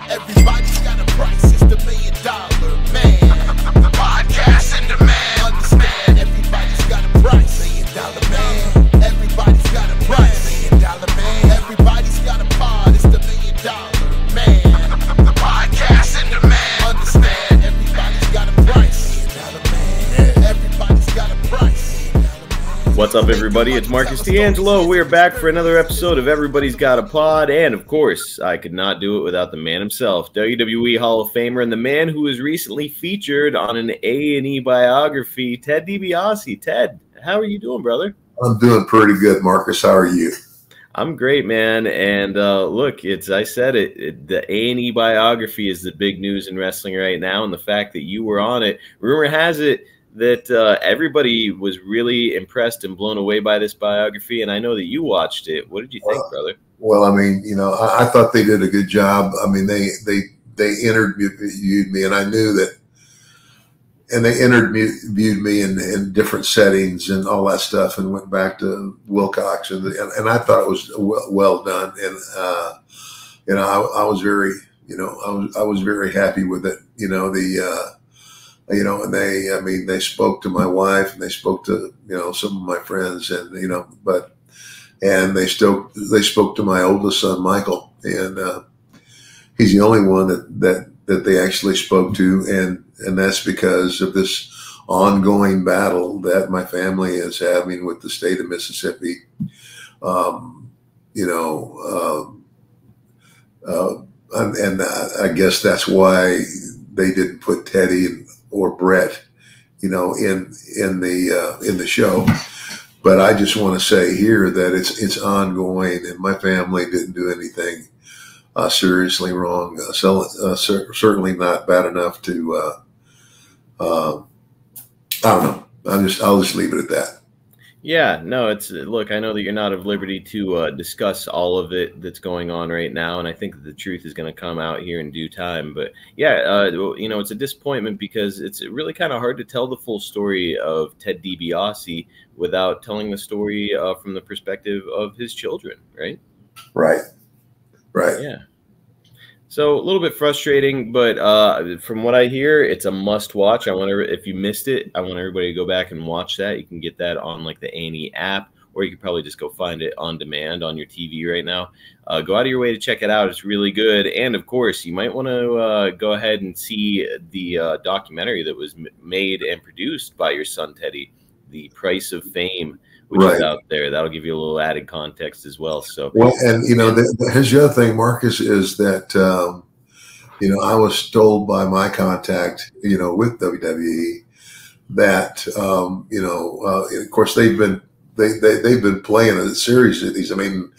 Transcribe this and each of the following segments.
Everybody's got a price, it's the $1 million man. Podcast in demand. Understand, everybody's got a price. $1 million man. Everybody's got a price. $1 million man. Everybody's got a pod, it's the $1 million man. Podcast in demand. Understand, everybody's got a price. $1 million man. Everybody's got a price. What's up, everybody? It's Marcus D'Angelo. We're back for another episode of Everybody's Got a Pod, and of course, I could not do it without the man himself, WWE Hall of Famer, and the man who was recently featured on an A&E biography, Ted DiBiase. Ted, how are you doing, brother? I'm doing pretty good, Marcus. How are you? I'm great, man. And look, I said it, the A&E biography is the big news in wrestling right now, and the fact that you were on it, rumor has it that everybody was really impressed and blown away by this biography, and I know that you watched it. What did you think, brother? Well, I mean, you know, I thought they did a good job. I mean, they interviewed me, and I knew that, and they interviewed me in different settings and all that stuff, and went back to Wilcox, and I thought it was well done, and you know, I was very, you know, I was very happy with it. You know, you know, and they spoke to my wife, and they spoke to, you know, some of my friends, and, you know, and they spoke to my oldest son, Michael, and he's the only one that they actually spoke to. And that's because of this ongoing battle that my family is having with the state of Mississippi. You know, and I guess that's why they didn't put Teddy or Brett, you know, in the show. But I just want to say here that it's ongoing, and my family didn't do anything seriously wrong. Certainly not bad enough to. I don't know. I'll just leave it at that. Yeah, no, look, I know that you're not at liberty to discuss all of it that's going on right now, and I think that the truth is going to come out here in due time. But yeah, you know, it's a disappointment because it's really kind of hard to tell the full story of Ted DiBiase without telling the story from the perspective of his children, right? Right. Yeah. So a little bit frustrating, but from what I hear, it's a must-watch. If you missed it, I want everybody to go back and watch that. You can get that on like the A&E app, or you can probably just go find it on demand on your TV right now. Go out of your way to check it out. It's really good. And of course, you might want to go ahead and see the documentary that was made and produced by your son, Teddy, The Price of Fame, which is out there. That'll give you a little added context as well. So, well, and you know, here's the other thing, Marcus, is that you know, I was told by my contact, you know, with WWE that you know, of course they've been playing a series of these. I mean,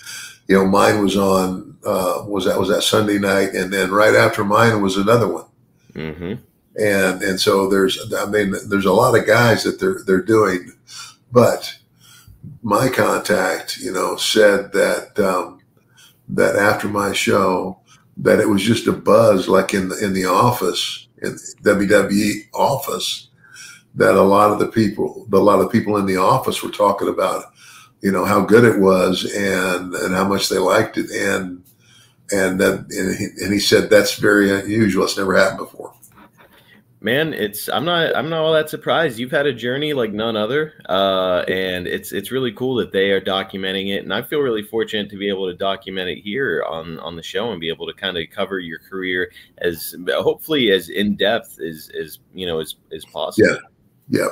you know, mine was on was that Sunday night, and then right after mine was another one. Mm-hmm. And so there's a lot of guys that they're doing, but my contact, you know, said that that after my show, that it was just a buzz, like in the office, in WWE office, that a lot of people in the office were talking about, you know, how good it was and how much they liked it, and he said that's very unusual. It's never happened before. Man, I'm not all that surprised. You've had a journey like none other, and it's really cool that they are documenting it. And I feel really fortunate to be able to document it here on the show and be able to kind of cover your career as hopefully as in depth as you know as possible. Yeah.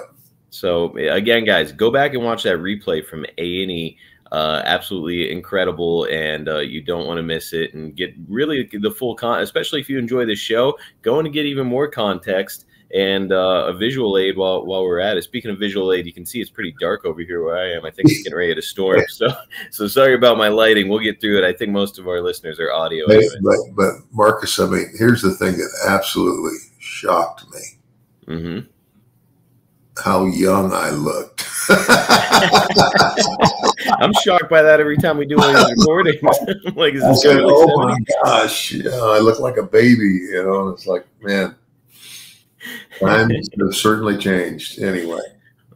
So again, guys, go back and watch that replay from A&E. Absolutely incredible, and you don't want to miss it, and get really the full especially if you enjoy this show. Go and get even more context and a visual aid while we're at it. Speaking of visual aid, you can see it's pretty dark over here where I am. I think it's getting ready to storm, so sorry about my lighting. We'll get through it. I think most of our listeners are audio. But Marcus, I mean, here's the thing that absolutely shocked me. Mm-hmm. How young I looked. I'm shocked by that every time we do one of these recordings. Like, is this oh my gosh, yeah, I look like a baby, you know. And it's like, man, times have certainly changed. Anyway,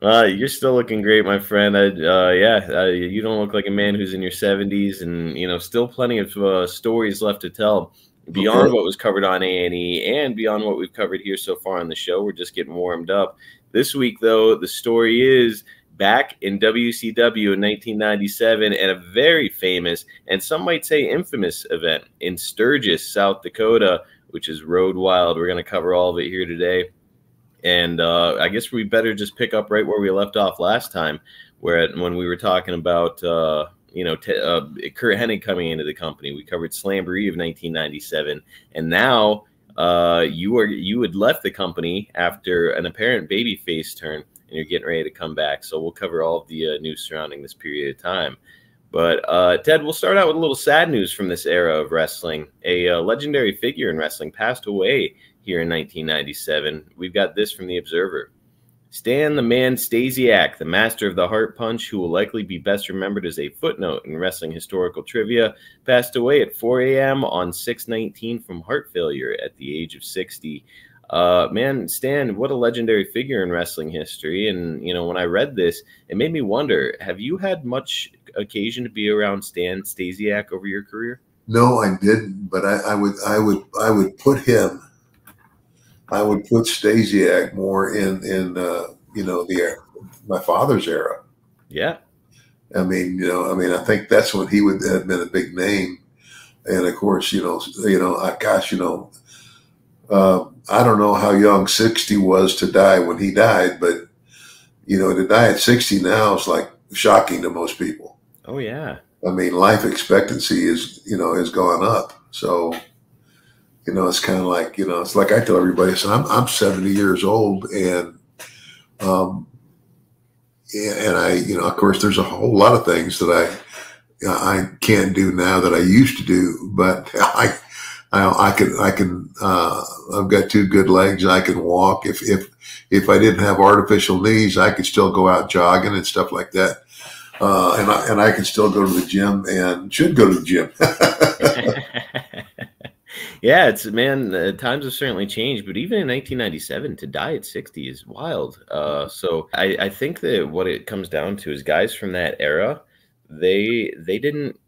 You're still looking great, my friend. You don't look like a man who's in your 70s, and still plenty of stories left to tell beyond Okay. what was covered on A&E and beyond what we've covered here so far on the show. We're just getting warmed up. This week, though, the story is back in WCW in 1997 and a very famous, and some might say infamous, event in Sturgis, South Dakota, which is Road Wild. We're going to cover all of it here today. And I guess we better just pick up right where we left off last time, when we were talking about Kurt Hennig coming into the company. We covered Slamboree of 1997, and now you had left the company after an apparent babyface turn, and you're getting ready to come back. So we'll cover all of the news surrounding this period of time. But Ted, we'll start out with a little sad news from this era of wrestling. A legendary figure in wrestling passed away here in 1997. We've got this from the Observer. Stan the Man Stasiak, the master of the heart punch, who will likely be best remembered as a footnote in wrestling historical trivia, passed away at 4 a.m. on 6/19 from heart failure at the age of 60. Man, Stan, what a legendary figure in wrestling history. And, when I read this, it made me wonder, have you had much occasion to be around Stan Stasiak over your career? No, I didn't, but I would put him. I would put Stasiak more in my father's era. Yeah. I think that's when he would have been a big name. And of course, I don't know how young 60 was to die when he died, but to die at 60 now is like shocking to most people. Oh yeah. I mean, life expectancy has gone up. So, it's kind of like, it's like I tell everybody, so I'm 70 years old, and I, of course, there's a whole lot of things that I can't do now that I used to do, but I can, I've got two good legs. I can walk. If I didn't have artificial knees, I could still go out jogging and stuff like that. And I can still go to the gym and should go to the gym. Yeah, times have certainly changed, but even in 1997, to die at 60 is wild. So I think that what it comes down to is guys from that era, they didn't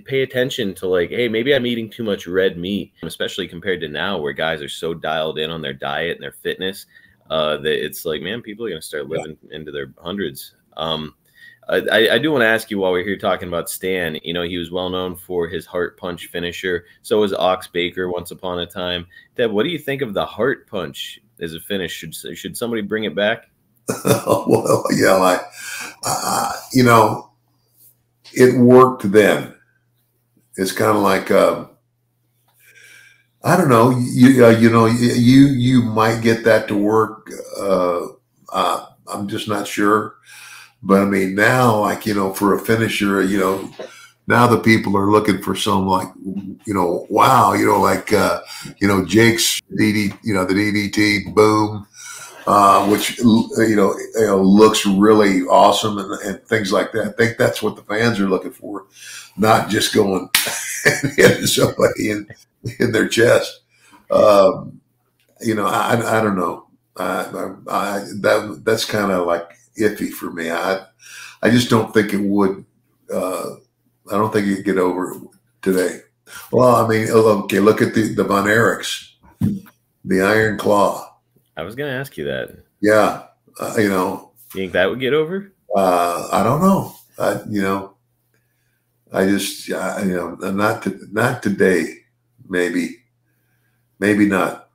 pay attention to hey, maybe I'm eating too much red meat, especially compared to now where guys are so dialed in on their diet and their fitness that it's man, people are going to start living into their hundreds. I do want to ask you, while we're here talking about Stan, he was well known for his heart punch finisher. So was Ox Baker once upon a time. Deb, what do you think of the heart punch as a finish? Should somebody bring it back? Well, yeah, it worked then. It's kind of like, I don't know, you might get that to work. I'm just not sure. But I mean, now, for a finisher, now the people are looking for some wow, Jake's the DDT boom, which, looks really awesome and things like that. I think that's what the fans are looking for, not just going and hitting somebody in their chest. I don't know. That's kind of like iffy for me. I just don't think it would. I don't think it'd get over today. Well, I mean, okay, look at the Von Erichs, the Iron Claw. I was going to ask you that. Yeah, you think that would get over? I don't know. I just not today. Maybe not.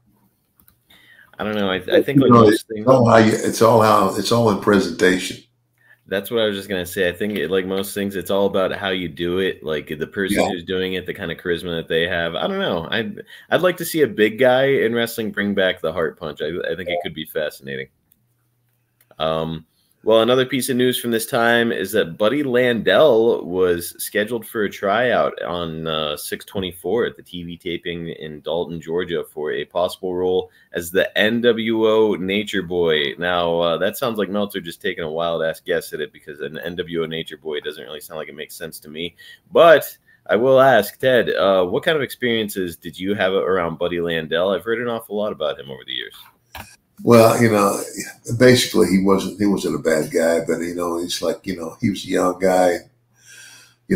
I don't know. I think most things, it's all in presentation. That's what I was just gonna say. I think like most things, it's all about how you do it. Like the person who's doing it, the kind of charisma that they have. I don't know. I'd like to see a big guy in wrestling bring back the heart punch. I think it could be fascinating. Well, another piece of news from this time is that Buddy Landel was scheduled for a tryout on 6/24 at the TV taping in Dalton, Georgia, for a possible role as the NWO Nature Boy. Now, that sounds like Meltzer just taking a wild-ass guess at it, because an NWO Nature Boy doesn't really sound like it makes sense to me. But I will ask, Ted, what kind of experiences did you have around Buddy Landel? I've heard an awful lot about him over the years. Well, basically he wasn't a bad guy, but he's like, he was a young guy. He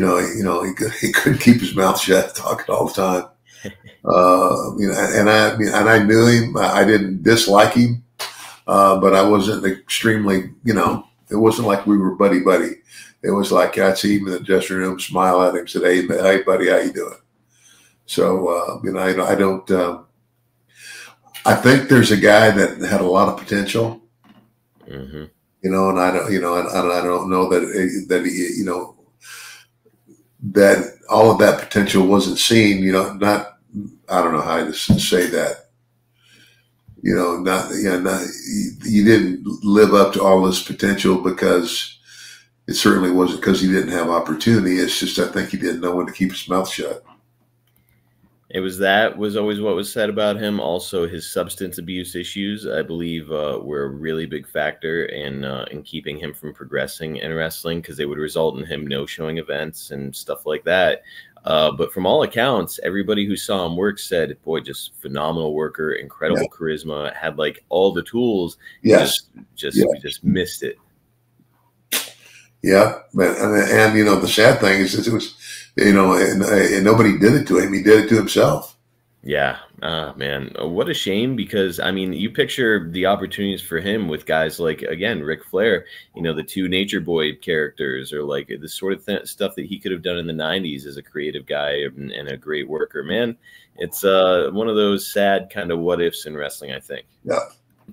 couldn't keep his mouth shut, talking all the time. And I knew him. I didn't dislike him, but I wasn't extremely, it wasn't like we were buddy. It was like I'd see him in the dressing room, smile at him, said, "Hey, buddy, how you doing?" So, I don't. I think there's a guy that had a lot of potential, Mm-hmm. and I don't, I don't know that he, that all of that potential wasn't seen. I don't know how to say that. He didn't live up to all his potential because it certainly wasn't because he didn't have opportunity. It's just I think he didn't know when to keep his mouth shut. That was always what was said about him. Also, his substance abuse issues, I believe, were a really big factor in keeping him from progressing in wrestling, because they would result in him no-showing events and stuff like that. But from all accounts, everybody who saw him work said, boy, just phenomenal worker, incredible charisma, had like all the tools. Yes. We just missed it. Yeah. And the sad thing is it was, and nobody did it to him. He did it to himself. Yeah. Man, what a shame, because I mean, you picture the opportunities for him with guys like, again, Ric Flair, the two Nature Boy characters, or like the sort of stuff that he could have done in the 90s as a creative guy and a great worker. Man, it's one of those sad kind of what ifs in wrestling, I think. Yeah.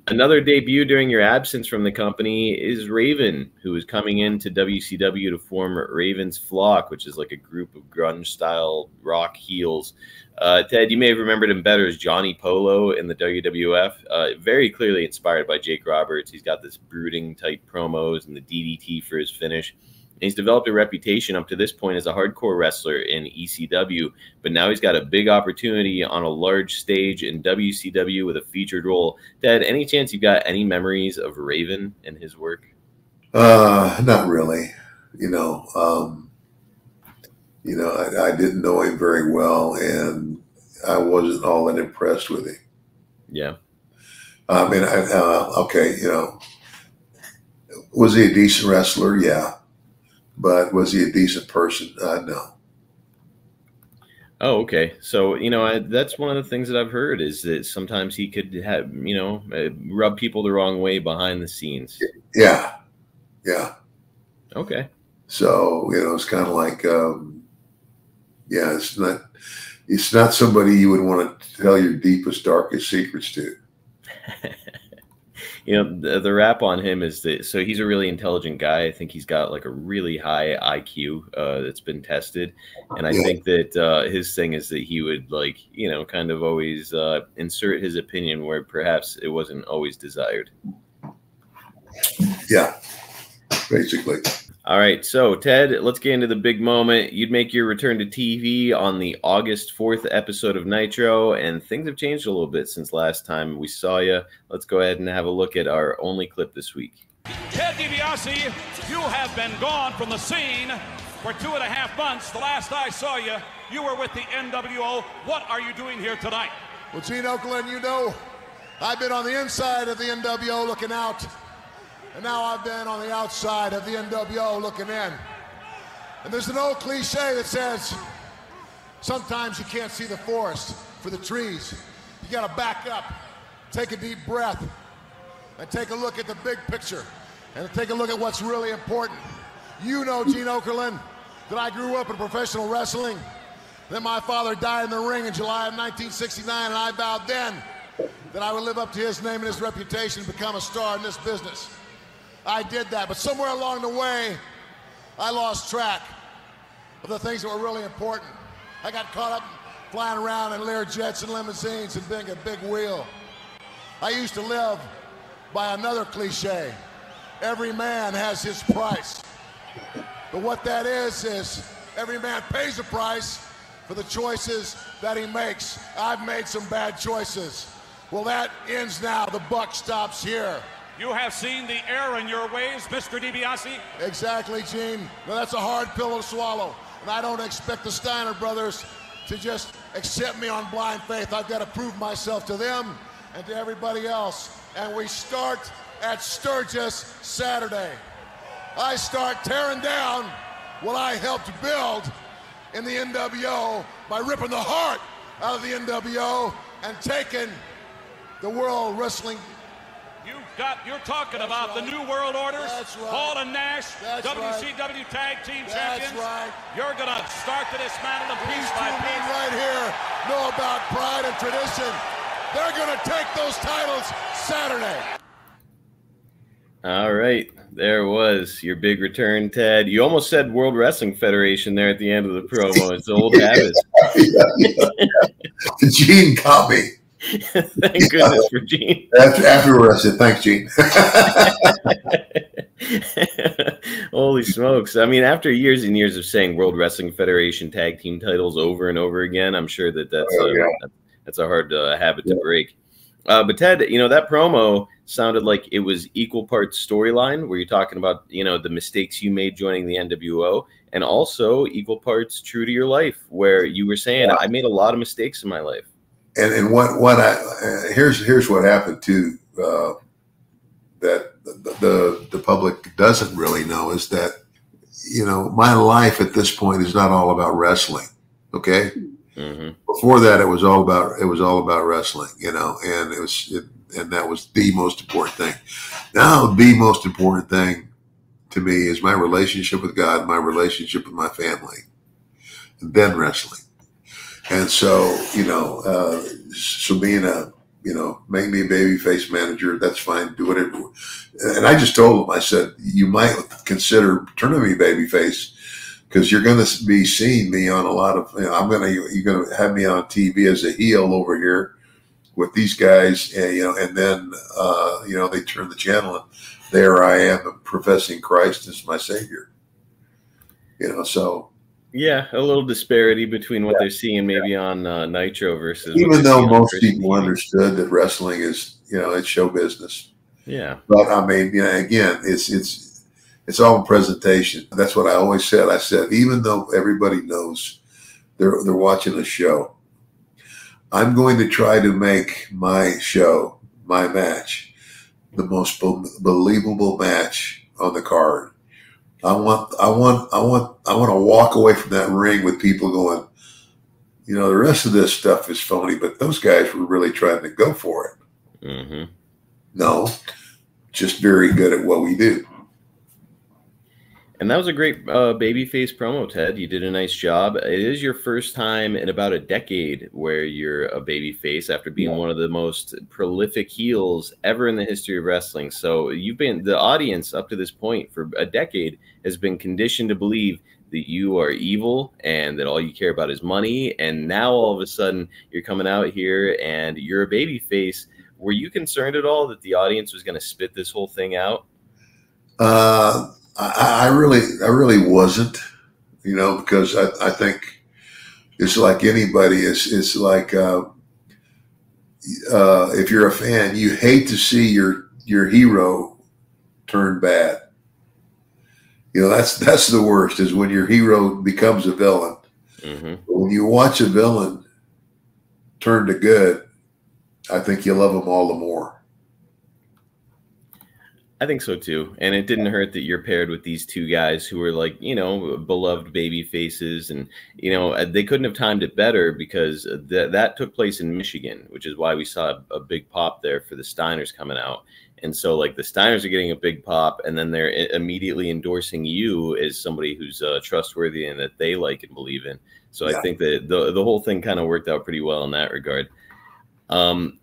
Another debut during your absence from the company is Raven, who is coming into WCW to form Raven's Flock, which is like a group of grunge-style rock heels. Ted, you may have remembered him better as Johnny Polo in the WWF. Very clearly inspired by Jake Roberts. He's got this brooding type promos and the DDT for his finish. And he's developed a reputation up to this point as a hardcore wrestler in ECW, but now he's got a big opportunity on a large stage in WCW with a featured role. Ted, any chance you've got any memories of Raven and his work? Not really. I didn't know him very well, and I wasn't all that impressed with him. Yeah. Okay, was he a decent wrestler? Yeah. But was he a decent person? No. Oh, okay. So, that's one of the things that I've heard, is that sometimes he could have, rub people the wrong way behind the scenes. Yeah. Yeah. Okay. So, it's kind of like, it's not somebody you would want to tell your deepest, darkest secrets to. The rap on him is that, so he's a really intelligent guy. I think he's got like a really high IQ that's been tested. And I think that his thing is that he would kind of always insert his opinion where perhaps it wasn't always desired. Yeah, basically. All right, so Ted, let's get into the big moment. You'd make your return to TV on the August 4th episode of Nitro, and things have changed a little bit since last time we saw you. Let's go ahead and have a look at our only clip this week. Ted DiBiase, you have been gone from the scene for 2.5 months. The last I saw you, you were with the NWO. What are you doing here tonight? Well, Gene Okerlund, I've been on the inside of the NWO looking out. And now I've been on the outside of the NWO looking in. And there's an old cliche that says, sometimes you can't see the forest for the trees. You gotta back up, take a deep breath, and take a look at the big picture, and take a look at what's really important. You know, Gene Okerlund, that I grew up in professional wrestling. Then my father died in the ring in July of 1969, and I vowed then that I would live up to his name and his reputation and become a star in this business. I did that, but somewhere along the way, I lost track of the things that were really important. I got caught up flying around in Lear jets and limousines and being a big wheel. I used to live by another cliche. Every man has his price. But what that is every man pays a price for the choices that he makes. I've made some bad choices. Well, that ends now. The buck stops here. You have seen the error in your ways, Mr. DiBiase. Exactly, Gene. Now, that's a hard pill to swallow. And I don't expect the Steiner Brothers to just accept me on blind faith. I've got to prove myself to them and to everybody else. and we start at Sturgis Saturday. I start tearing down what I helped build in the NWO by ripping the heart out of the NWO and taking the World Wrestling. You're talking about the New World Orders, That's right. Hall and Nash, That's WCW Tag Team That's Champions. right. You're going to start to dismantle them These piece two by men piece. right here know about pride and tradition. They're going to take those titles Saturday. All right, there was your big return, Ted. You almost said World Wrestling Federation there at the end of the promo. It's old habits. Gene caught me. Thank goodness for Gene. Afterwards, I said, "Thanks, Gene." Holy smokes. I mean, after years and years of saying World Wrestling Federation tag team titles over and over again, I'm sure that's a hard habit to break. But Ted, you know, that promo sounded like it was equal parts storyline where you're talking about, you know, the mistakes you made joining the NWO, and also equal parts true to your life where you were saying, I made a lot of mistakes in my life. And here's what happened too, that the public doesn't really know is that, you know, my life at this point is not all about wrestling. Okay. Mm-hmm. Before that, it was all about wrestling, you know, and and that was the most important thing. Now, the most important thing to me is my relationship with God, my relationship with my family, and then wrestling. And so, you know, so being make me a babyface manager, that's fine, do whatever. And I just told him, I said, you might consider turning me babyface because you're going to be seeing me on a lot of, you're going to have me on TV as a heel over here with these guys, and then, they turn the channel and there I am professing Christ as my Savior, so. Yeah, a little disparity between what they're seeing maybe on Nitro versus. Even though most people understood that wrestling is, it's show business. Yeah. But I mean, again, it's all presentation. That's what I always said. I said, even though everybody knows they're watching a show, I'm going to try to make my show, my match, the most believable match on the card. I want to walk away from that ring with people going, the rest of this stuff is phony, but those guys were really trying to go for it. Mm-hmm. No, just very good at what we do. And that was a great babyface promo, Ted. You did a nice job. It is your first time in about a decade where you're a babyface after being one of the most prolific heels ever in the history of wrestling. So the audience up to this point for a decade has been conditioned to believe that you are evil and that all you care about is money. And now all of a sudden you're coming out here and you're a babyface. Were you concerned at all that the audience was going to spit this whole thing out? I really wasn't, because I think it's like anybody. It's like if you're a fan, you hate to see your hero turn bad. That's the worst, is when your hero becomes a villain. Mm-hmm. But when you watch a villain turn to good, I think you love them all the more. I think so too. And it didn't hurt that you're paired with these two guys who were like, beloved baby faces. And, they couldn't have timed it better because that took place in Michigan, which is why we saw a big pop there for the Steiners coming out. And so like the Steiners are getting a big pop and then they're immediately endorsing you as somebody who's trustworthy and that they like and believe in. So I think that the whole thing kind of worked out pretty well in that regard.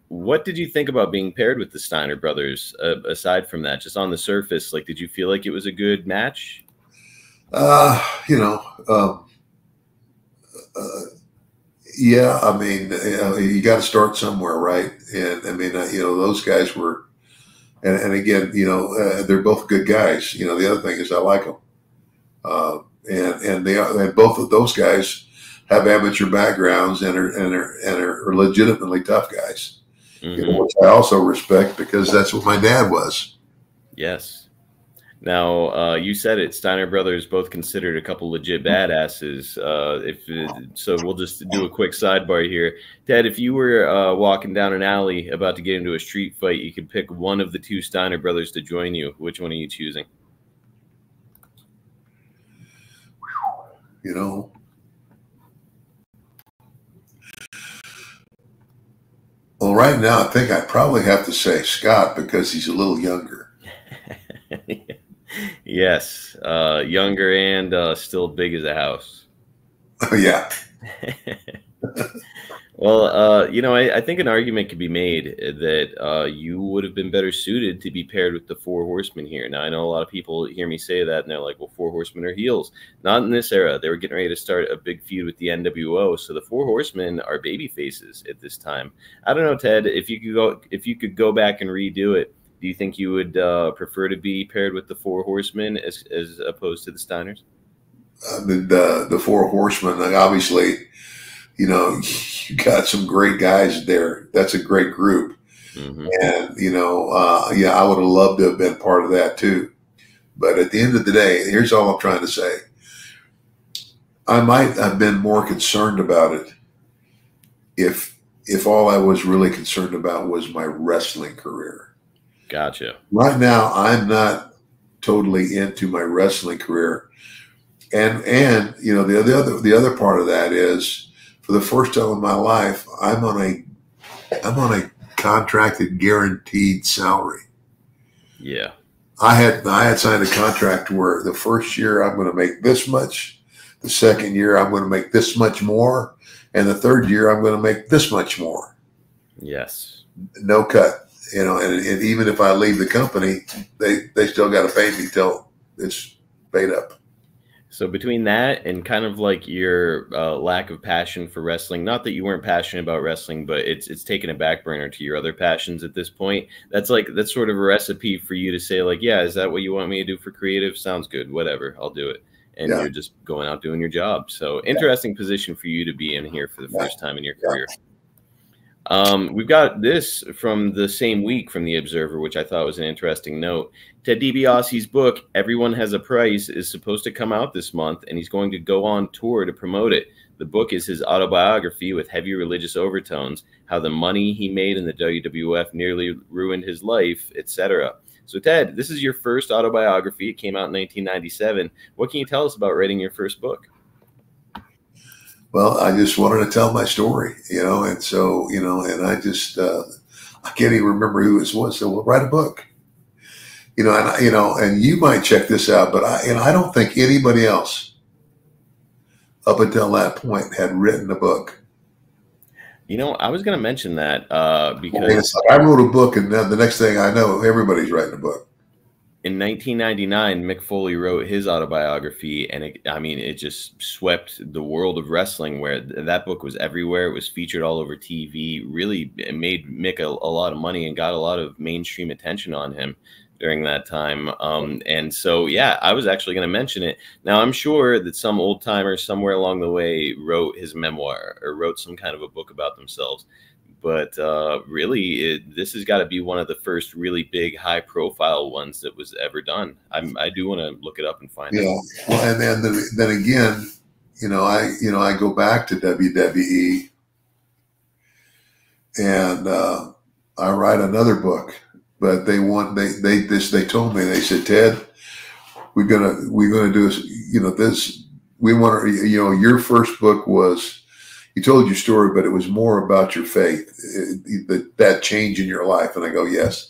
What did you think about being paired with the Steiner brothers? Aside from that, just on the surface, like, did you feel like it was a good match? Yeah. I mean, you got to start somewhere, right? And I mean, those guys were, and again, they're both good guys. The other thing is I like them, and both of those guys have amateur backgrounds and are legitimately tough guys. Mm-hmm. Which I also respect because that's what my dad was. Yes. Now, you said it. Steiner Brothers both considered a couple legit badasses. So, we'll just do a quick sidebar here. Ted, if you were walking down an alley about to get into a street fight, you could pick one of the two Steiner Brothers to join you. Which one are you choosing? You know, well, right now I think I probably have to say Scott because he's a little younger. Yes, younger and still big as a house. Oh, yeah. Well, you know, I think an argument could be made that you would have been better suited to be paired with the Four Horsemen here. Now, I know a lot of people hear me say that, and they're like, well, Four Horsemen are heels. Not in this era. They were getting ready to start a big feud with the NWO, so the Four Horsemen are baby faces at this time. I don't know, Ted, if you could go back and redo it, do you think you would prefer to be paired with the Four Horsemen as opposed to the Steiners? The Four Horsemen, obviously, you know, you got some great guys there. That's a great group. Mm-hmm. And, you know, yeah, I would have loved to have been part of that too. But at the end of the day, here's all I'm trying to say. I might have been more concerned about it if all I was really concerned about was my wrestling career. Gotcha. Right now, I'm not totally into my wrestling career. And you know, the other part of that is, for the first time in my life, I'm on a contracted, guaranteed salary. Yeah. I had signed a contract where the first year I'm going to make this much, the second year I'm going to make this much more, and the third year I'm going to make this much more. Yes. No cut. You know, and even if I leave the company, they still got to pay me till it's paid up. So between that and kind of like your lack of passion for wrestling, not that you weren't passionate about wrestling, but it's taken a back burner to your other passions at this point. That's sort of a recipe for you to say like, yeah, is that what you want me to do for creative? Sounds good. Whatever. I'll do it. And you're just going out doing your job. So interesting position for you to be in here for the first time in your career. We've got this from the same week from The Observer, which I thought was an interesting note. Ted DiBiase's book, Everyone Has a Price, is supposed to come out this month, and he's going to go on tour to promote it. The book is his autobiography with heavy religious overtones, how the money he made in the WWF nearly ruined his life, etc. So, Ted, this is your first autobiography. It came out in 1997. What can you tell us about writing your first book? Well, I just wanted to tell my story, you know, and so, you know, and I just, I can't even remember who it was. So we'll write a book, you know, and you might check this out, but I don't think anybody else up until that point had written a book. You know, I was going to mention that because it's like I wrote a book, and then the next thing I know, everybody's writing a book. In 1999, Mick Foley wrote his autobiography, and it just swept the world of wrestling, where that book was everywhere. It was featured all over TV. Really, it made Mick a lot of money and got a lot of mainstream attention on him during that time. And so, yeah, I was actually going to mention it. Now, I'm sure that some old timer somewhere along the way wrote his memoir or wrote some kind of a book about themselves. But really, this has got to be one of the first really big, high-profile ones that was ever done. I do want to look it up and find it. Yeah, well, and then again, I go back to WWE, and I write another book. But they told me, they said, Ted, we're gonna do this. We want to, your first book was. You told your story, but it was more about your faith, that change in your life. And I go, yes.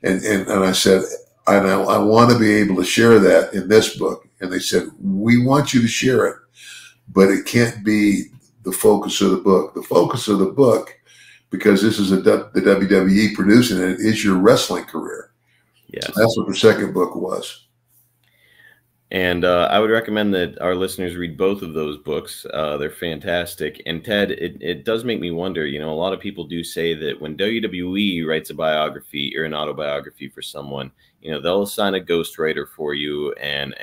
And I said, I want to be able to share that in this book. And they said, we want you to share it, but it can't be the focus of the book. The focus of the book, because this is the WWE producing it, is your wrestling career. Yes. So that's what the second book was. And I would recommend that our listeners read both of those books. They're fantastic. And Ted, it does make me wonder, a lot of people do say that when WWE writes a biography or an autobiography for someone, they'll assign a ghostwriter for you and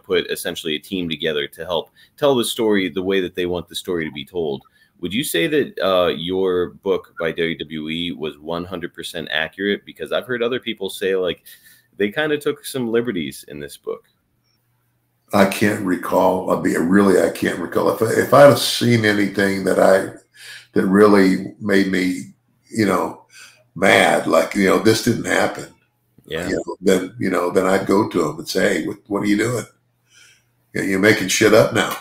put essentially a team together to help tell the story the way that they want the story to be told. Would you say that your book by WWE was 100% accurate? Because I've heard other people say, like, they kind of took some liberties in this book. I can't recall. I can't recall. If I'd have seen anything that really made me, mad, like, this didn't happen. Yeah. Then I'd go to him and say, hey, what are you doing? You're making shit up now.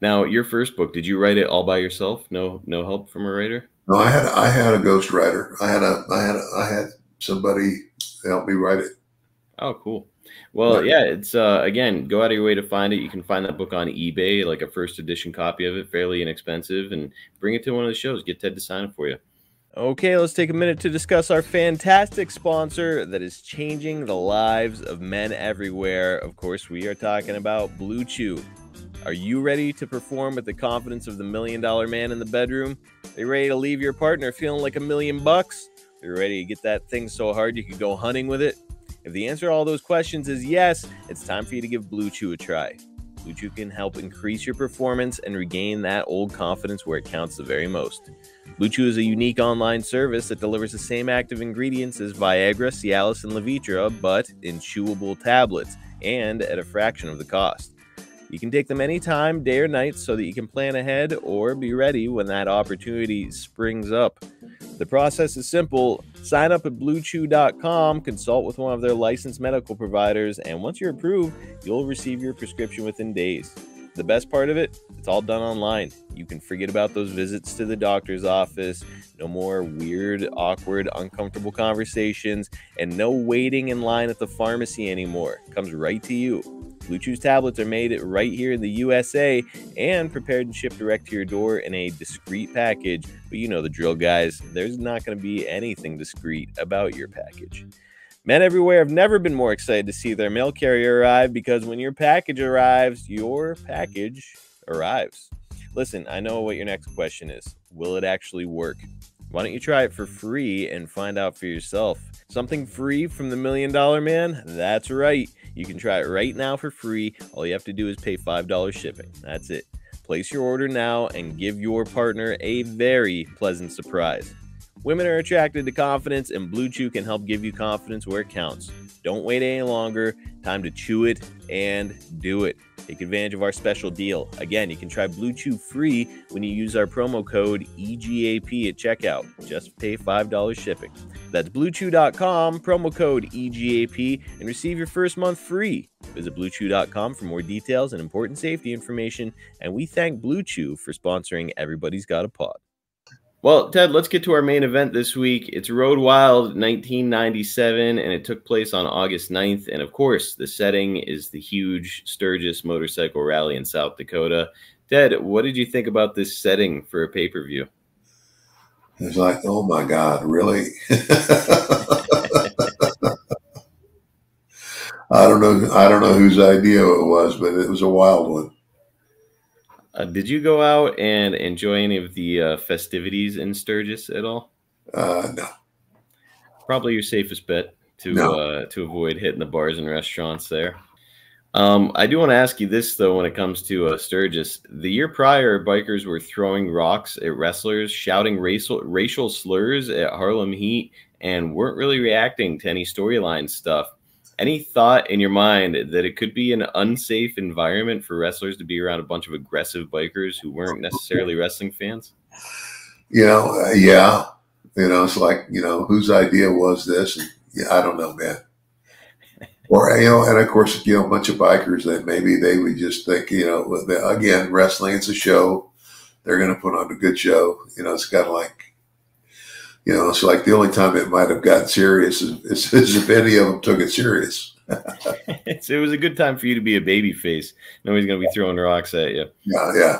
Now, your first book, did you write it all by yourself? No help from a writer? No, I had a ghostwriter. I had somebody help me write it. Oh, cool. Well, yeah, it's again, go out of your way to find it. You can find that book on eBay, like a first edition copy of it, fairly inexpensive, and bring it to one of the shows. Get Ted to sign it for you. Okay, let's take a minute to discuss our fantastic sponsor that is changing the lives of men everywhere. Of course, we are talking about Blue Chew. Are you ready to perform with the confidence of the $1 million man in the bedroom? Are you ready to leave your partner feeling like $1 million bucks? Are you ready to get that thing so hard you could go hunting with it? If the answer to all those questions is yes, it's time for you to give Blue Chew a try. Blue Chew can help increase your performance and regain that old confidence where it counts the very most. Blue Chew is a unique online service that delivers the same active ingredients as Viagra, Cialis, and Levitra, but in chewable tablets and at a fraction of the cost. You can take them anytime, day or night, so that you can plan ahead or be ready when that opportunity springs up. The process is simple. Sign up at bluechew.com, consult with one of their licensed medical providers, and once you're approved, you'll receive your prescription within days. The best part of it, it's all done online. You can forget about those visits to the doctor's office, no more weird, awkward, uncomfortable conversations, and no waiting in line at the pharmacy anymore. It comes right to you. Blue Chew's tablets are made right here in the USA and prepared and shipped direct to your door in a discreet package. But you know the drill, guys. There's not going to be anything discreet about your package. Men everywhere have never been more excited to see their mail carrier arrive, because when your package arrives, your package arrives. Listen, I know what your next question is. Will it actually work? Why don't you try it for free and find out for yourself? Something free from the $1 million man? That's right. You can try it right now for free. All you have to do is pay $5 shipping. That's it. Place your order now and give your partner a very pleasant surprise. Women are attracted to confidence, and Blue Chew can help give you confidence where it counts. Don't wait any longer. Time to chew it and do it. Take advantage of our special deal. Again, you can try Blue Chew free when you use our promo code EGAP at checkout. Just pay $5 shipping. That's bluechew.com, promo code EGAP, and receive your first month free. Visit bluechew.com for more details and important safety information. And we thank Blue Chew for sponsoring Everybody's Got a Pod. Well, Ted, let's get to our main event this week. It's Road Wild 1997, and it took place on August 9th. And, of course, the setting is the huge Sturgis motorcycle rally in South Dakota. Ted, what did you think about this setting for a pay-per-view? It's like, oh, my God, really? I don't know whose idea it was, but it was a wild one. Did you go out and enjoy any of the festivities in Sturgis at all? No. Probably your safest bet to avoid hitting the bars and restaurants there. I do want to ask you this, though, when it comes to Sturgis. The year prior, bikers were throwing rocks at wrestlers, shouting racial slurs at Harlem Heat, and weren't really reacting to any storyline stuff. Any thought in your mind that it could be an unsafe environment for wrestlers to be around a bunch of aggressive bikers who weren't necessarily wrestling fans? Yeah. It's like, whose idea was this? And, I don't know, man. Or, and of course, a bunch of bikers that maybe they would just think, again, wrestling, it's a show. They're going to put on a good show. It's kind of like, it's like the only time it might have gotten serious is if any of them took it serious. It was a good time for you to be a babyface. Nobody's going to be throwing rocks at you. Yeah.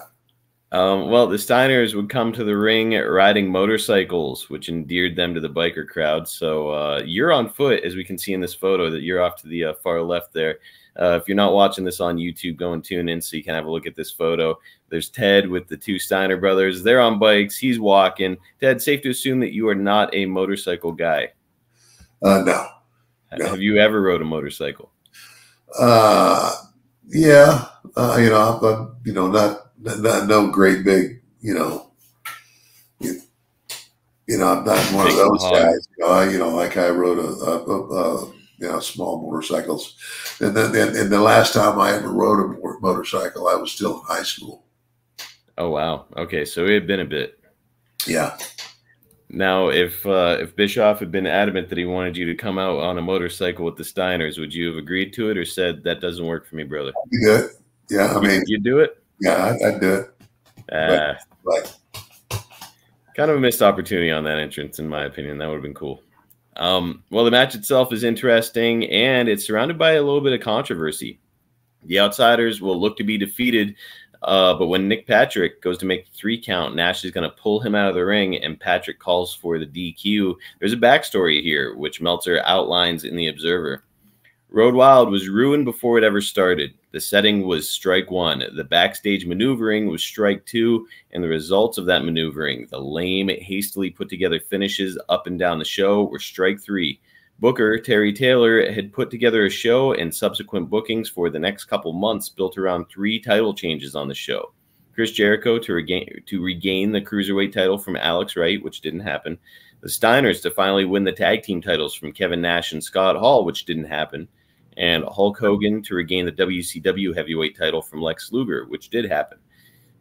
Well, the Steiners would come to the ring riding motorcycles, which endeared them to the biker crowd. So you're on foot, as we can see in this photo that you're off to the far left there. If you're not watching this on YouTube, go and tune in so you can have a look at this photo. There's Ted with the two Steiner brothers. They're on bikes. He's walking. Ted, safe to assume that you are not a motorcycle guy. No. Have you ever rode a motorcycle? Yeah. I'm not no great big, I'm not one of those guys. Like I rode small motorcycles. And then the last time I ever rode a motorcycle, I was still in high school. Oh, wow. Okay, so it had been a bit. Yeah. Now, if Bischoff had been adamant that he wanted you to come out on a motorcycle with the Steiners, would you have agreed to it or said, that doesn't work for me, brother? You do it. Yeah, I mean. You'd do it? Yeah, I'd do it. But kind of a missed opportunity on that entrance, in my opinion. That would have been cool. Well, the match itself is interesting, and it's surrounded by a little bit of controversy. The Outsiders will look to be defeated, but when Nick Patrick goes to make the 3 count, Nash is going to pull him out of the ring, and Patrick calls for the DQ. There's a backstory here, which Meltzer outlines in The Observer. Road Wild was ruined before it ever started. The setting was strike 1. The backstage maneuvering was strike 2, and the results of that maneuvering, the lame, hastily put together finishes up and down the show, were strike 3. Booker, Terry Taylor, had put together a show and subsequent bookings for the next couple months built around 3 title changes on the show. Chris Jericho to regain the Cruiserweight title from Alex Wright, which didn't happen. The Steiners to finally win the tag team titles from Kevin Nash and Scott Hall, which didn't happen. And Hulk Hogan to regain the WCW heavyweight title from Lex Luger, which did happen.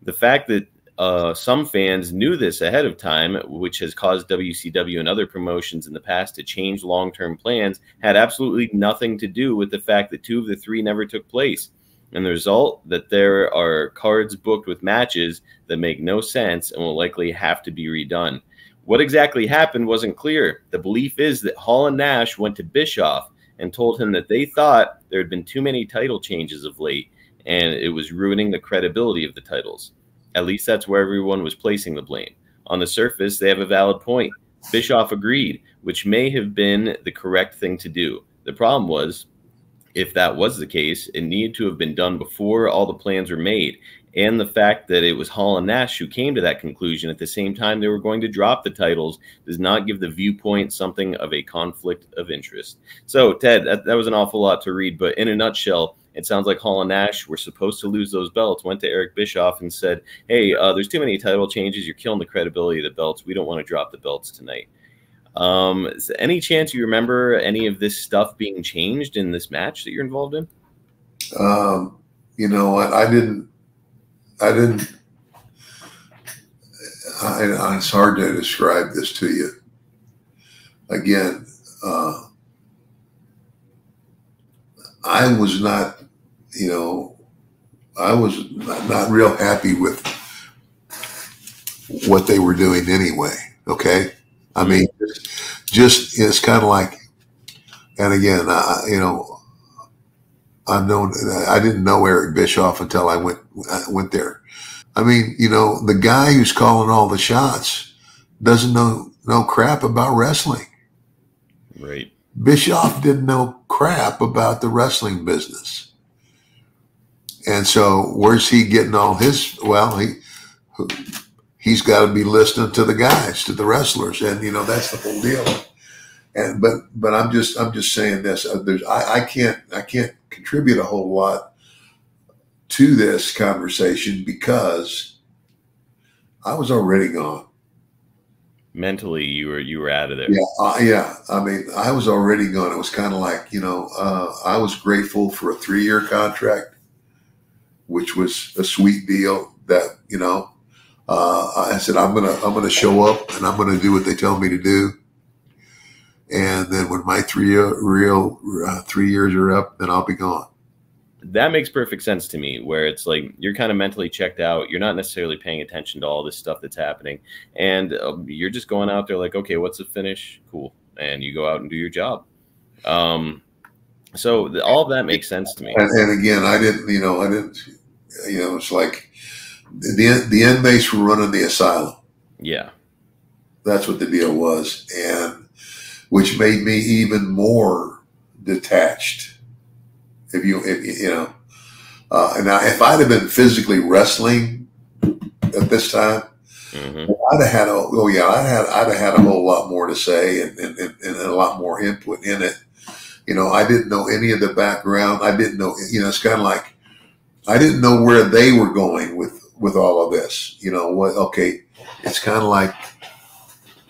The fact that some fans knew this ahead of time, which has caused WCW and other promotions in the past to change long-term plans, had absolutely nothing to do with the fact that 2 of the 3 never took place. And the result, that there are cards booked with matches that make no sense and will likely have to be redone. What exactly happened wasn't clear. The belief is that Hall and Nash went to Bischoff and told him that they thought there had been too many title changes of late, and it was ruining the credibility of the titles. At least that's where everyone was placing the blame. On the surface, they have a valid point. Bischoff agreed, which may have been the correct thing to do. The problem was, if that was the case, it needed to have been done before all the plans were made, and the fact that it was Hall and Nash who came to that conclusion at the same time they were going to drop the titles does not give the viewpoint something of a conflict of interest. So, Ted, that was an awful lot to read, but in a nutshell, it sounds like Hall and Nash were supposed to lose those belts, went to Eric Bischoff and said, hey, there's too many title changes. You're killing the credibility of the belts. We don't want to drop the belts tonight. Is there any chance you remember any of this stuff being changed in this match that you're involved in? You know what? It's hard to describe this to you. Again, I was not, I was not real happy with what they were doing anyway. Okay. I mean, just it's kind of like, and again, I didn't know Eric Bischoff until I went there. I mean, the guy who's calling all the shots doesn't know crap about wrestling. Right. Bischoff didn't know crap about the wrestling business. And so where's he getting all his, well, he's got to be listening to the guys, to the wrestlers. And, that's the whole deal. And, but I'm just saying this, I can't contribute a whole lot to this conversation because I was already gone. Mentally, you were out of there. Yeah. I mean, I was already gone. It was kind of like, I was grateful for a 3-year contract, which was a sweet deal that, I said, I'm going to show up and I'm going to do what they tell me to do. And then when my 3 years are up, then I'll be gone. That makes perfect sense to me, where it's like you're kind of mentally checked out. You're not necessarily paying attention to all this stuff that's happening. And you're just going out there like, okay, what's the finish? Cool. And you go out and do your job. So all of that makes sense to me. And again, I didn't, it's like the inmates were running the asylum. Yeah. That's what the deal was. And which made me even more detached. If now if I'd have been physically wrestling at this time, I'd have had I'd have had a whole lot more to say and a lot more input in it. I didn't know any of the background. I didn't know, it's kind of like I didn't know where they were going with all of this. It's kind of like,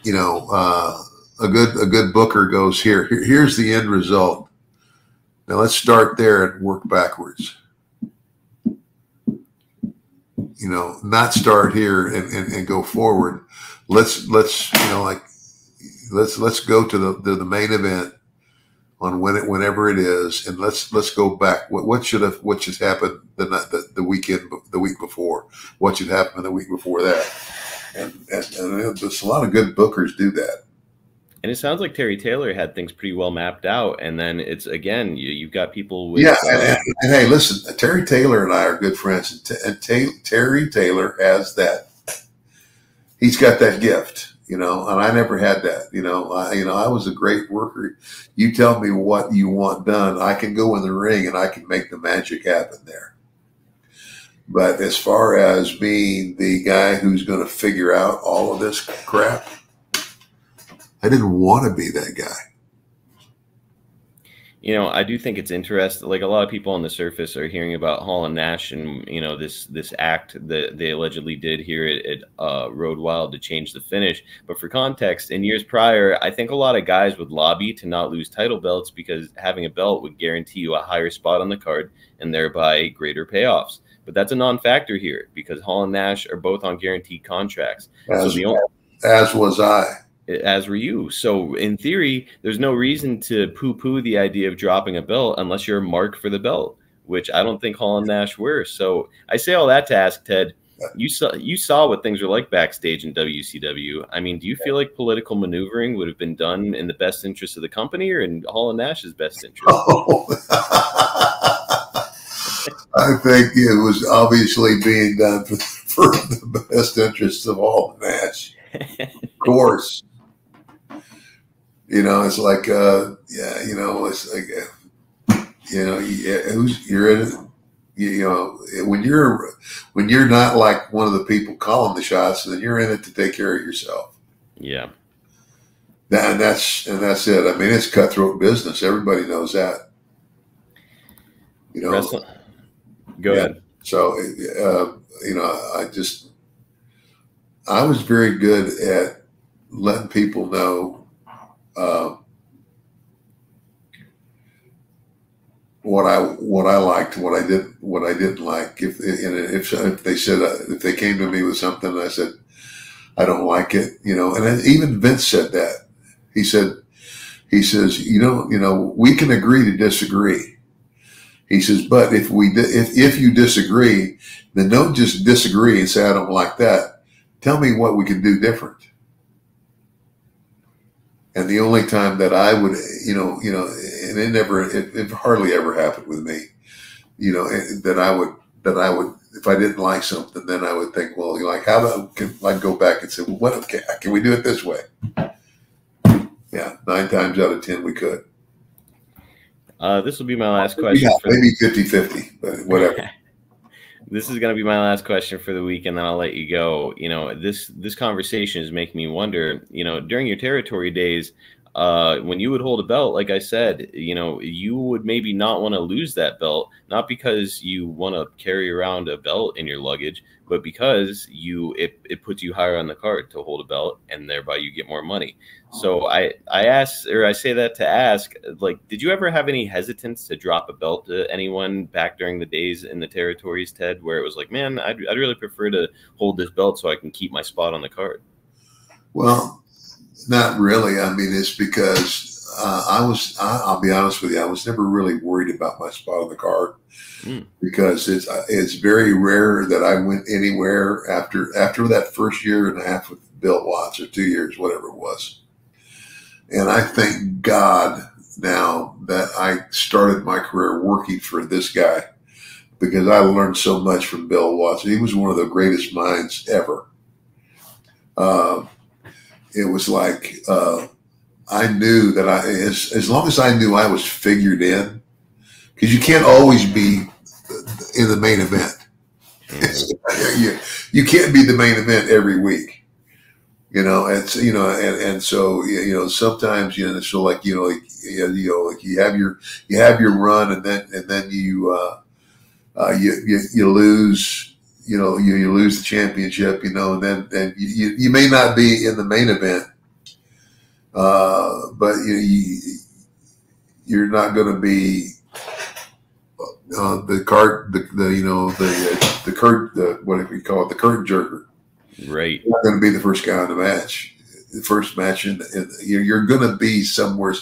a good booker goes, here's the end result. Now let's start there and work backwards. You know, not start here and go forward. Let's you know, like let's go to the main event on whenever it is, and let's go back. What should happen the week before? What should happen the week before that? And there's a lot of good bookers do that. And it sounds like Terry Taylor had things pretty well mapped out. And then it's, again, you've got people with... Yeah, and hey, listen, Terry Taylor and I are good friends. And Terry Taylor has that. He's got that gift, you know, and I never had that. You know, I was a great worker. You tell me what you want done, I can go in the ring and I can make the magic happen there. But as far as being the guy who's going to figure out all of this crap, I didn't want to be that guy. You know, I do think it's interesting. Like, a lot of people on the surface are hearing about Hall and Nash and, you know, this act that they allegedly did here at Road Wild to change the finish. But for context, in years prior, I think a lot of guys would lobby to not lose title belts because having a belt would guarantee you a higher spot on the card and thereby greater payoffs. But that's a non-factor here because Hall and Nash are both on guaranteed contracts. As was I. As were you. So in theory, there's no reason to poo-poo the idea of dropping a belt unless you're a mark for the belt, which I don't think Hall and Nash were. So I say all that to ask, Ted, you saw what things were like backstage in WCW. I mean, do you feel like political maneuvering would have been done in the best interest of the company or in Hall and Nash's best interest? Oh. I think it was obviously being done for the best interests of Hall and Nash. Of course. You know, it's like, yeah, you know, it's like, you know, you're in it. You know, when you're not like one of the people calling the shots, then you're in it to take care of yourself. Yeah. And that's it. I mean, it's cutthroat business. Everybody knows that. You know. Go ahead. So, you know, I was very good at letting people know what I liked, what I didn't like. If they said, if they came to me with something, and I said I don't like it, you know, and even Vince said that. He says, you know, we can agree to disagree. He says, but if you disagree, then don't just disagree and say I don't like that. Tell me what we can do different. And the only time that I would, you know, and it hardly ever happened with me, you know, that I would, if I didn't like something, then I would think, well, like, I'd go back and say, well, what, can we do it this way? Yeah, 9 times out of 10 we could. This will be my last question. Yeah, maybe 50-50, but whatever. This is going to be my last question for the week, and then I'll let you go. You know, this conversation is making me wonder, you know, during your territory days, when you would hold a belt, like I said, you know, you would maybe not want to lose that belt, not because you want to carry around a belt in your luggage, but because it puts you higher on the card to hold a belt, and thereby you get more money. So I say that to ask, like, did you ever have any hesitance to drop a belt to anyone back during the days in the territories, Ted, where it was like, man, I'd really prefer to hold this belt so I can keep my spot on the card? Well, not really. I mean, it's because I'll be honest with you, I was never really worried about my spot on the card because it's very rare that I went anywhere after that first year and a half with Bill Watts, or 2 years, whatever it was. And I thank God now that I started my career working for this guy, because I learned so much from Bill Watts. He was one of the greatest minds ever. It was like I knew that as long as I knew I was figured in, because you can't always be in the main event. You can't be the main event every week. You know, it's, you know, and so, you know, sometimes, you know, so like, you know, like you have your run, and then you lose, you know, you lose the championship, you know, and then you may not be in the main event, but you're not going to be the cart, the curtain, what do we call it, the curtain jerker. Right. You're not going to be the first guy in the match. The first match, you're going to be somewhere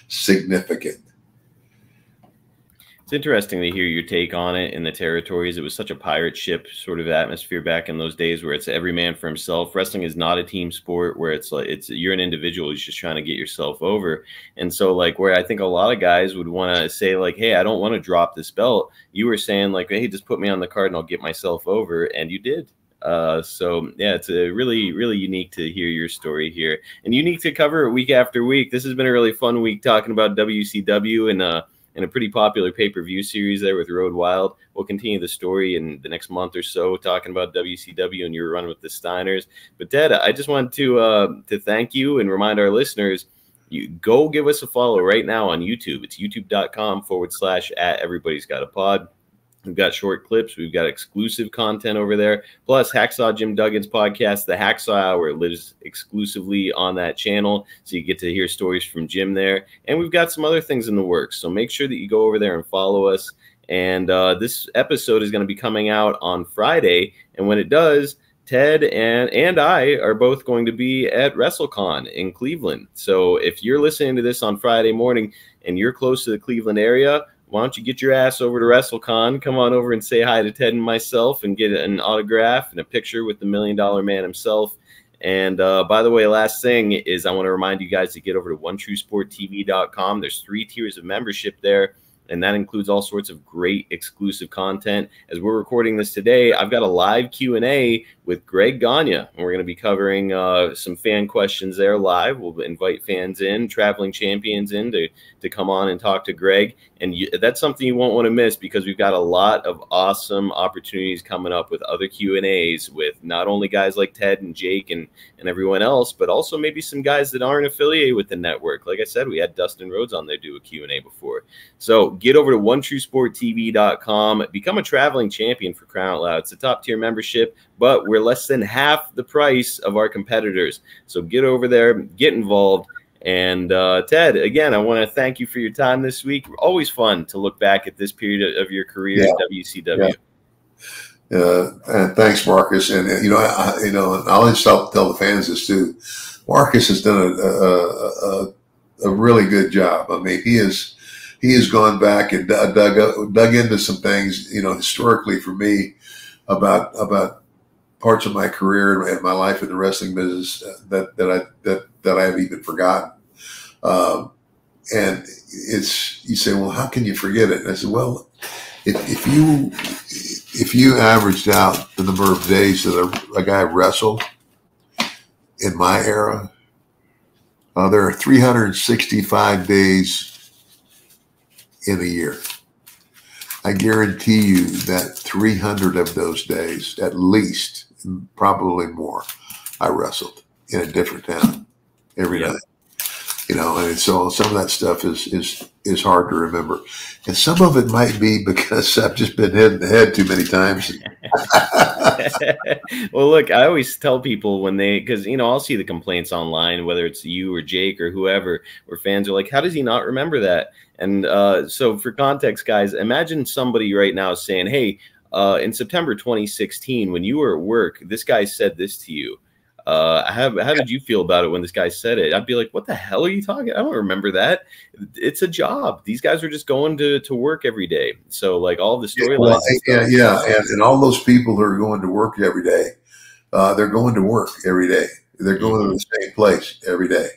significant. It's interesting to hear your take on it in the territories. It was such a pirate ship sort of atmosphere back in those days where it's every man for himself. Wrestling is not a team sport where it's like you're an individual who's just trying to get yourself over. And so like where I think a lot of guys would want to say like, hey, I don't want to drop this belt. You were saying like, hey, just put me on the card and I'll get myself over. And you did. So yeah, it's a really, really unique to hear your story here and unique to cover it week after week. This has been a really fun week talking about WCW and a pretty popular pay-per-view series there with Road Wild. We'll continue the story in the next month or so talking about WCW and your run with the Steiners. But Ted, I just wanted to thank you and remind our listeners, you go give us a follow right now on YouTube. It's youtube.com/@everybody's-got-a-pod. We've got short clips. We've got exclusive content over there. Plus, Hacksaw Jim Duggan's podcast, The Hacksaw Hour, lives exclusively on that channel. So you get to hear stories from Jim there. And we've got some other things in the works. So make sure that you go over there and follow us. And this episode is going to be coming out on Friday. And when it does, Ted and I are both going to be at WrestleCon in Cleveland. So if you're listening to this on Friday morning and you're close to the Cleveland area, why don't you get your ass over to WrestleCon? Come on over and say hi to Ted and myself and get an autograph and a picture with the $1 Million Man himself. And by the way, last thing is I want to remind you guys to get over to OneTrueSportTV.com. There's 3 tiers of membership there, and that includes all sorts of great exclusive content. As we're recording this today, I've got a live Q&A with Greg Gagne, and we're going to be covering some fan questions there live. We'll invite fans in, traveling champions in to come on and talk to Greg. And that's something you won't want to miss because we've got a lot of awesome opportunities coming up with other Q&As with not only guys like Ted and Jake and everyone else, but also maybe some guys that aren't affiliated with the network. Like I said, we had Dustin Rhodes on there do a Q&A before. So get over to OneTrueSportTV.com. Become a traveling champion for crying out loud. It's a top-tier membership, but we're less than half the price of our competitors. So get over there, get involved. And Ted, again, I want to thank you for your time this week. Always fun to look back at this period of your career at WCW. Yeah. And thanks, Marcus. And I'll just tell the fans this too. Marcus has done a really good job. I mean, he has gone back and dug into some things, historically for me about parts of my career and my life in the wrestling business that I have even forgotten. And you say, well, how can you forget it? And I said, well, if you averaged out the number of days that a guy wrestled in my era, there are 365 days in a year. I guarantee you that 300 of those days, at least, probably more, I wrestled in a different town every night. And so some of that stuff is hard to remember. And some of it might be because I've just been hit in the head too many times. Well, look, I always tell people because I'll see the complaints online, whether it's you or Jake or whoever, where fans are like, how does he not remember that? And so for context, guys, imagine somebody right now saying, hey, in September 2016, when you were at work, this guy said this to you. How did you feel about it when this guy said it? I'd be like, what the hell are you talking? I don't remember that. It's a job. These guys are just going to work every day. So like all the storylines. And all those people who are going to work every day, they're going to work every day. They're going to the same place every day.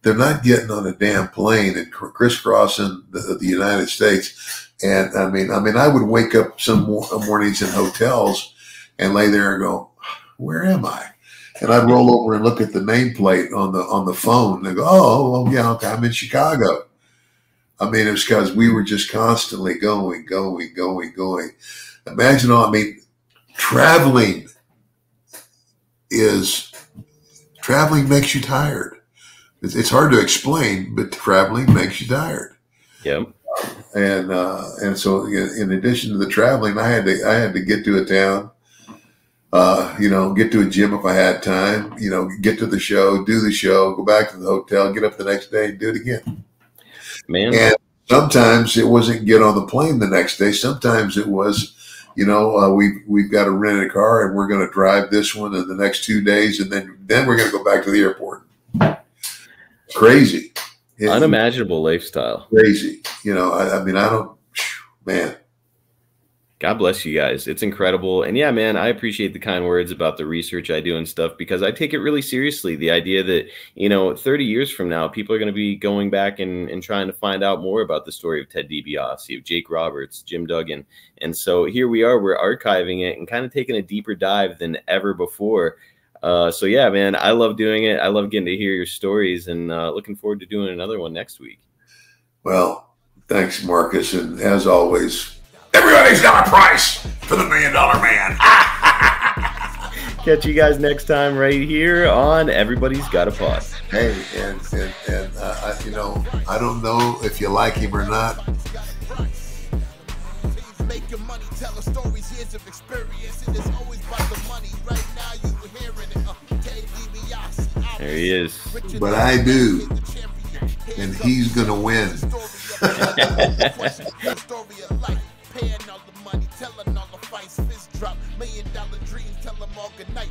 They're not getting on a damn plane and crisscrossing the United States. And I mean, I would wake up some mornings in hotels and lay there and go, where am I? And I'd roll over and look at the nameplate on the phone and go, oh yeah, okay, I'm in Chicago. I mean, it was because we were just constantly going. Imagine traveling makes you tired. It's hard to explain, but traveling makes you tired. Yep. And so in addition to the traveling, I had to get to a town, get to a gym if I had time, get to the show, do the show, go back to the hotel, get up the next day and do it again. Man. Sometimes it wasn't get on the plane the next day. Sometimes it was, you know, we've got to rent a car and we're going to drive this one in the next 2 days, and then we're going to go back to the airport. Crazy, unimaginable lifestyle. Crazy, you know. I mean, I don't, man. God bless you guys. It's incredible. And yeah, man, I appreciate the kind words about the research I do and stuff, because I take it really seriously. The idea that, you know, 30 years from now, people are going to be going back and trying to find out more about the story of Ted DiBiase, of Jake Roberts, Jim Duggan. And so here we are, we're archiving it and kind of taking a deeper dive than ever before. So yeah, man, I love doing it. I love getting to hear your stories, and looking forward to doing another one next week. Well, thanks, Marcus. And as always, everybody's got a price for the $1 Million Man. Catch you guys next time right here on Everybody's Got a Pod. Hey, and you know, I don't know if you like him or not. Make your money, tell the stories, years of experience. It is always about the money. Right now, you were hearing it. There he is. But I do, and he's gonna win. Paying all the money, telling all the fights, fist drop, $1 million dreams, tell them all good night.